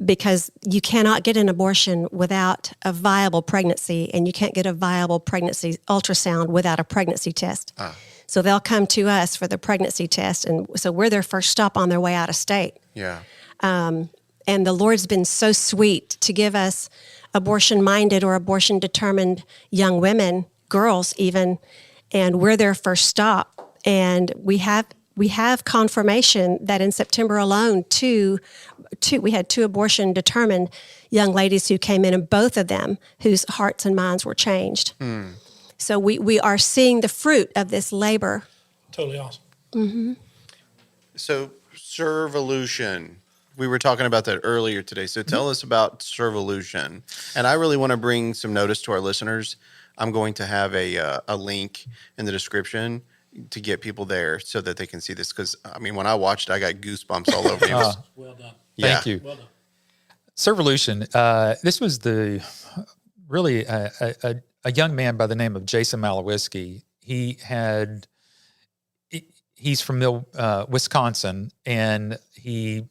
because you cannot get an abortion without a viable pregnancy, and you can't get a viable pregnancy ultrasound without a pregnancy test. So they'll come to us for the pregnancy test. And so we're their first stop on their way out of state. Yeah. And the Lord's been so sweet to give us abortion-minded or abortion-determined young women, girls even, and we're their first stop. And we have confirmation that in September alone, we had two abortion-determined young ladies who came in, and both of them whose hearts and minds were changed. So we are seeing the fruit of this labor. Totally awesome. Mm-hmm. So Servolution, we were talking about that earlier today. So tell us about Servolution. And I really want to bring some notice to our listeners. I'm going to have a link in the description to get people there so that they can see this. Because, I mean, when I watched, I got goosebumps all over me. Well done. Thank you. Well done. Servolution, this was really a young man by the name of Jason Malawiski. He's from Wisconsin, and he's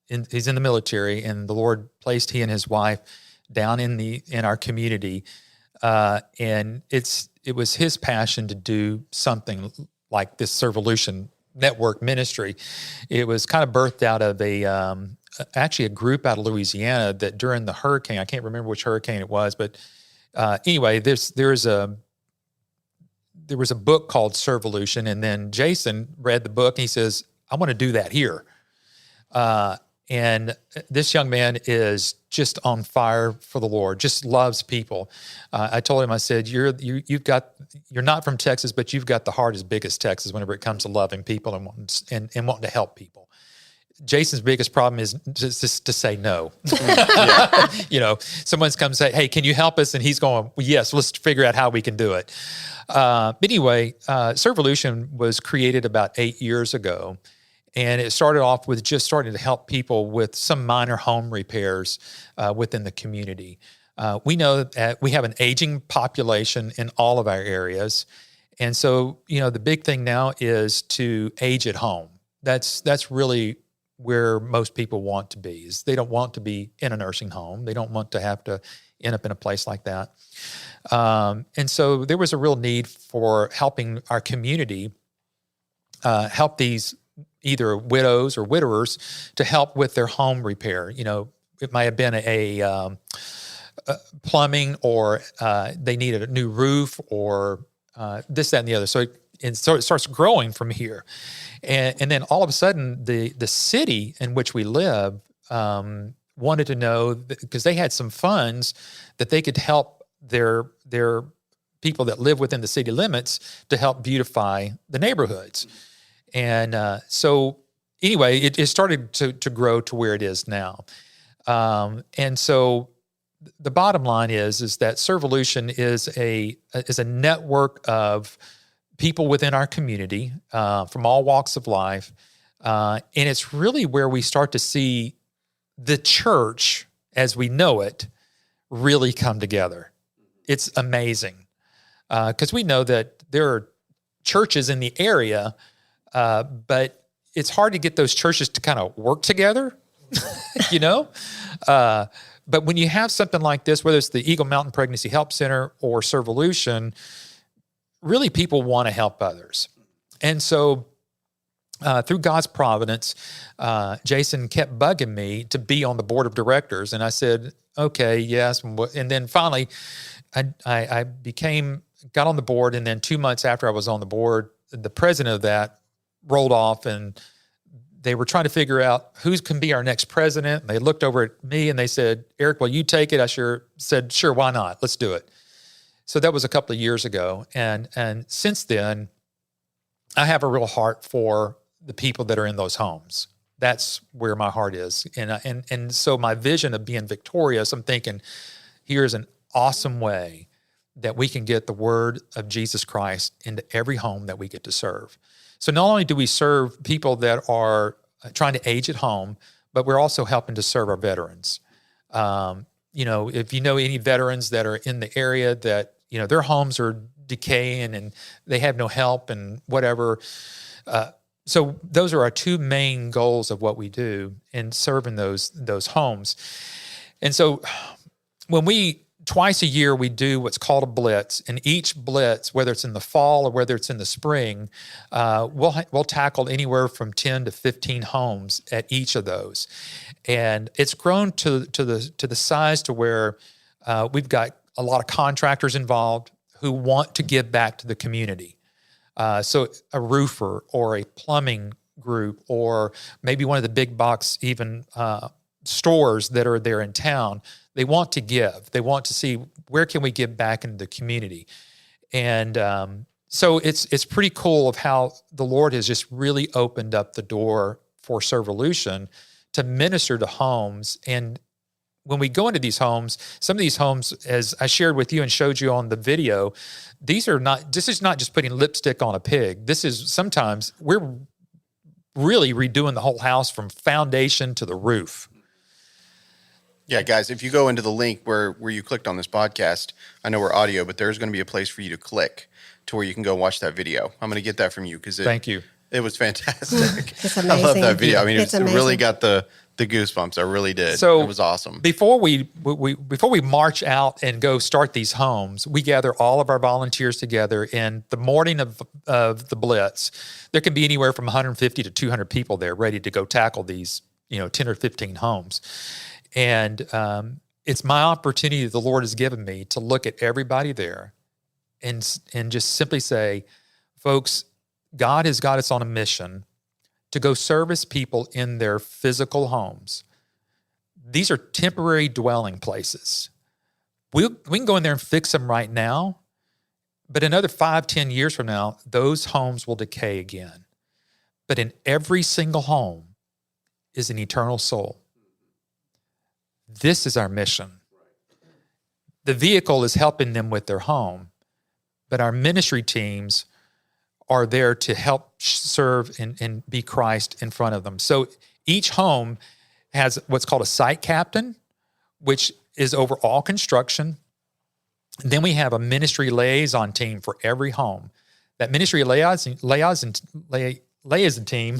in the military, and the Lord placed he and his wife down in our community, and it was his passion to do something like this Servolution network ministry. It was kind of birthed out of actually a group out of Louisiana that during the hurricane, I can't remember which hurricane it was, but anyway, there was a book called Servolution, and then Jason read the book and he says, I want to do that here. And this young man is just on fire for the Lord, just loves people. I told him, I said, you're not from Texas, but you've got the heart as big as Texas whenever it comes to loving people and wanting to help people. Jason's biggest problem is just to say no. Someone's come and say, hey, can you help us? And he's going, well, yes, let's figure out how we can do it. But anyway, Servolution was created about 8 years ago. And it started off with just starting to help people with some minor home repairs within the community. We know that we have an aging population in all of our areas. And so, the big thing now is to age at home. That's really where most people want to be, is they don't want to be in a nursing home. They don't want to have to end up in a place like that. And so there was a real need for helping our community help these either widows or widowers to help with their home repair. It might have been a plumbing, or they needed a new roof, or this, that, and the other. So it starts growing from here. And then all of a sudden, the city in which we live wanted to know, because they had some funds that they could help their people that live within the city limits to help beautify the neighborhoods. And so anyway, it started to grow to where it is now. And so the bottom line is that Servolution is a network of people within our community from all walks of life. And it's really where we start to see the church as we know it really come together. It's amazing because we know that there are churches in the area, but it's hard to get those churches to kind of work together, But when you have something like this, whether it's the Eagle Mountain Pregnancy Help Center or Servolution, really people want to help others. And so through God's providence, Jason kept bugging me to be on the board of directors. And I said, okay, yes. And then finally, I got on the board. And then 2 months after I was on the board, the president of that rolled off, and they were trying to figure out who can be our next president. And they looked over at me and they said, Eric, will you take it? I said, sure, why not? Let's do it. So that was a couple of years ago. And since then, I have a real heart for the people that are in those homes. That's where my heart is. And so my vision of being victorious, I'm thinking, here's an awesome way that we can get the word of Jesus Christ into every home that we get to serve. So not only do we serve people that are trying to age at home, but we're also helping to serve our veterans. If you know any veterans that are in the area that, their homes are decaying and they have no help and whatever. So those are our two main goals of what we do in serving those homes. And so when we twice a year, we do what's called a blitz. And each blitz, whether it's in the fall or whether it's in the spring, we'll tackle anywhere from 10 to 15 homes at each of those. And it's grown to the size to where we've got a lot of contractors involved who want to give back to the community. So a roofer or a plumbing group, or maybe one of the big box even stores that are there in town, they want to give. They want to see where can we give back into the community. And so it's pretty cool of how the Lord has just really opened up the door for Servolution to minister to homes. And when we go into these homes, some of these homes, as I shared with you and showed you on the video, this is not just putting lipstick on a pig. This is sometimes we're really redoing the whole house from foundation to the roof. Yeah, guys, if you go into the link where you clicked on this podcast, I know we're audio, but there's going to be a place for you to click to where you can go watch that video. I'm going to get that from you because Thank you. It was fantastic. It's amazing. I love that video. I mean, It's it really amazing. got the goosebumps. I really did. So it was awesome. Before we march out and go start these homes, we gather all of our volunteers together. And the morning of the blitz, there can be anywhere from 150 to 200 people there ready to go tackle these 10 or 15 homes. And it's my opportunity that the Lord has given me to look at everybody there and just simply say, folks, God has got us on a mission to go service people in their physical homes. These are temporary dwelling places. We can go in there and fix them right now, but another 5-10 years from now, those homes will decay again. But in every single home is an eternal soul. This is our mission. The vehicle is helping them with their home, but our ministry teams are there to help serve and be Christ in front of them. So each home has what's called a site captain, which is over all construction. And then we have a ministry liaison team for every home. That ministry liaison team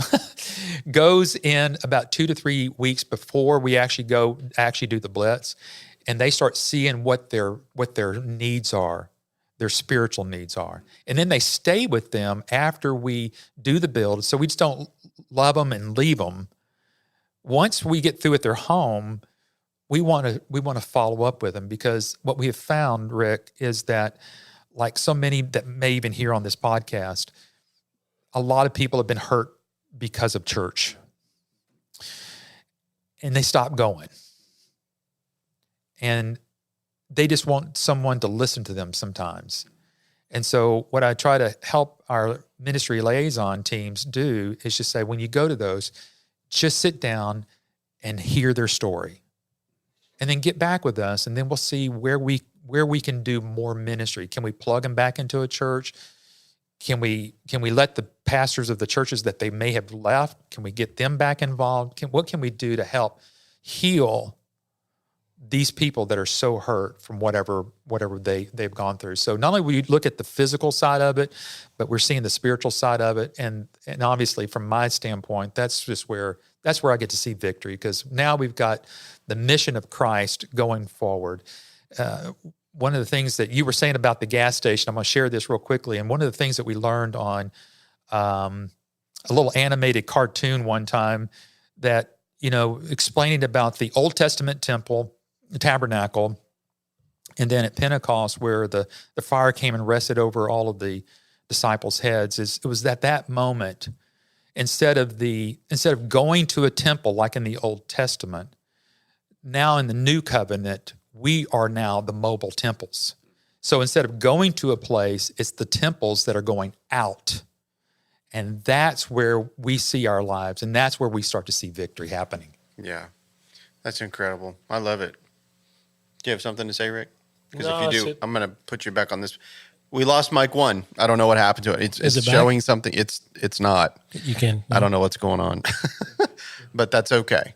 goes in about 2 to 3 weeks before we actually do the blitz, and they start seeing what their needs are, their spiritual needs are. And then they stay with them after we do the build. So we just don't love them and leave them. Once we get through at their home, we want to follow up with them, because what we have found, Rick, is that, like so many that may even hear on this podcast, a lot of people have been hurt because of church. And they stop going. And they just want someone to listen to them sometimes. And so what I try to help our ministry liaison teams do is just say, when you go to those, just sit down and hear their story. And then get back with us, and then we'll see where we can do more ministry. Can we plug them back into a church? Can we let the pastors of the churches that they may have left, can we get them back involved? What can we do to help heal these people that are so hurt from whatever they've gone through? So not only we look at the physical side of it, but we're seeing the spiritual side of it. And obviously from my standpoint, that's where I get to see victory, because now we've got the mission of Christ going forward. One of the things that you were saying about the gas station, I'm going to share this real quickly. And one of the things that we learned on a little animated cartoon one time that, explaining about the Old Testament temple, the tabernacle, and then at Pentecost where the fire came and rested over all of the disciples' heads, it was at that moment, instead of going to a temple like in the Old Testament, now in the New Covenant, we are now the mobile temples. So instead of going to a place, it's the temples that are going out. And that's where we see our lives, and that's where we start to see victory happening. Yeah, that's incredible. I love it. Do you have something to say, Rick? Because No, if you do, that's it. I'm going to put you back on this. We lost Mike 1. I don't know what happened to it. It's Is it back? showing something. It's not. You can. I don't know what's going on, but that's okay.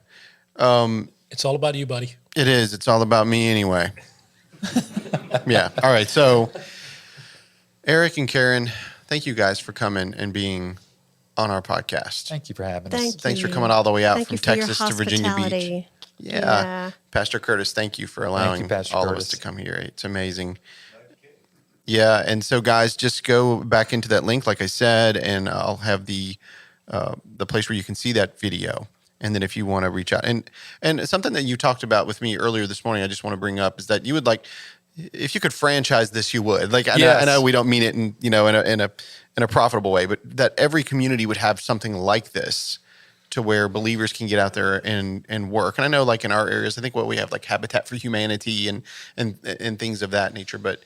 It's all about you, buddy. It is. It's all about me anyway. Yeah. All right. So, Eric and Karen, thank you guys for coming and being on our podcast. Thank you for having us. Thanks for coming all the way out Thank from you for your Texas to Virginia Beach. hospitality. Yeah. Pastor Curtis, thank you for allowing Pastor all of Curtis. us to come here. It's amazing. Yeah, and so guys, just go back into that link, like I said, and I'll have the place where you can see that video. And then if you want to reach out, and something that you talked about with me earlier this morning, I just want to bring up is that you would like, if you could franchise this, you would. Like, I know we don't mean it in a profitable way, but that every community would have something like this, to where believers can get out there and work. And I know, like in our areas, I think what we have, like Habitat for Humanity and things of that nature. But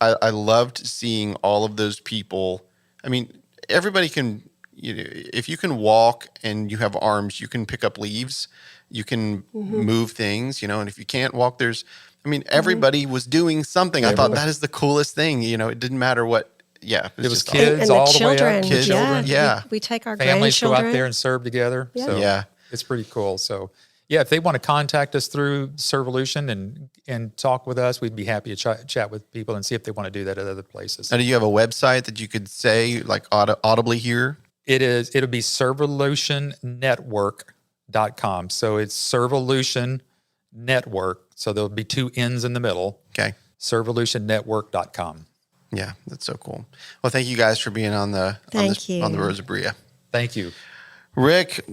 I loved seeing all of those people. I mean, everybody can, if you can walk and you have arms, you can pick up leaves, you can move things, and if you can't walk, everybody was doing something. I thought that is the coolest thing. It didn't matter what. Yeah, It was just kids and all the the way children. up. Kids, Children. yeah. We take our Families go grandchildren. out there and serve together. Yeah. So Yeah. it's pretty cool. So yeah, if they want to contact us through Servolution and talk with us, we'd be happy to chat with people and see if they want to do that at other places. Now, do you have a website that you could say like audibly here? It'll be servolutionnetwork.com. So it's Servolution Network. So there'll be 2 N's in the middle. Okay. Servolutionnetwork.com. Yeah, that's so cool. Well, thank you guys for being on the Burros of Berea. Thank you. Rick,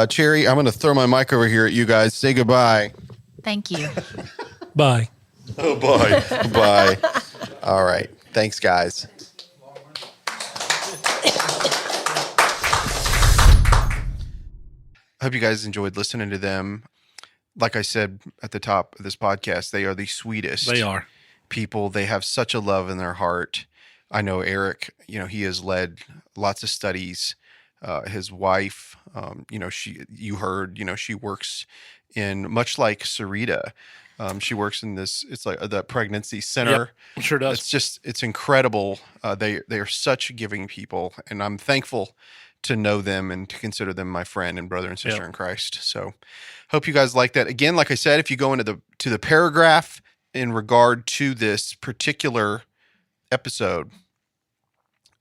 Cherry, I'm going to throw my mic over here at you guys. Say goodbye. Thank you. Bye. Oh, boy. Bye. All right. Thanks, guys. I hope you guys enjoyed listening to them. Like I said at the top of this podcast, they are the sweetest. They are. People. They have such a love in their heart. I know Eric, he has led lots of studies. His wife, she works in, much like Sarita, she works in this, it's like the pregnancy center. Yep, sure does. It's incredible. They are such giving people, and I'm thankful to know them and to consider them my friend and brother and sister in Christ. So hope you guys like that. Again, like I said, if you go into the paragraph in regard to this particular episode,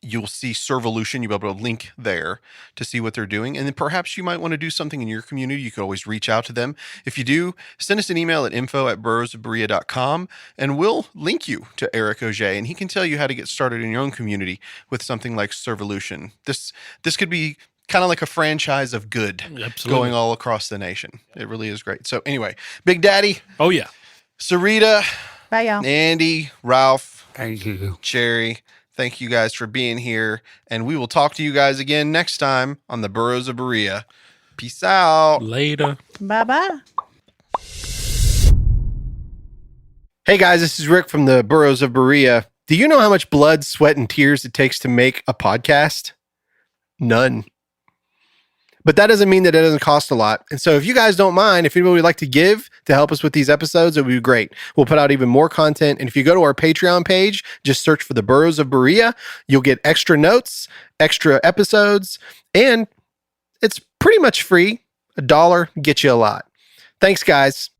you'll see Servolution. You'll be able to link there to see what they're doing. And then perhaps you might want to do something in your community. You can always reach out to them. If you do, send us an email at info@burrosofberea.com, and we'll link you to Eric Ogea, and he can tell you how to get started in your own community with something like Servolution. This could be kind of like a franchise of good. Absolutely. Going all across the nation. It really is great. So anyway, Big Daddy. Oh, yeah. Sarita. Bye, y'all. Andy, Ralph. Thank you. Cherry. Thank you guys for being here, and we will talk to you guys again next time on the Burros of Berea. Peace out. Later. Bye-bye. Hey guys, this is Rick from the Burros of Berea. Do you know how much blood, sweat, and tears it takes to make a podcast? None. But that doesn't mean that it doesn't cost a lot. And so if you guys don't mind, if anybody would like to give to help us with these episodes, it would be great. We'll put out even more content. And if you go to our Patreon page, just search for the Burros of Berea, you'll get extra notes, extra episodes, and it's pretty much free. $1 gets you a lot. Thanks, guys.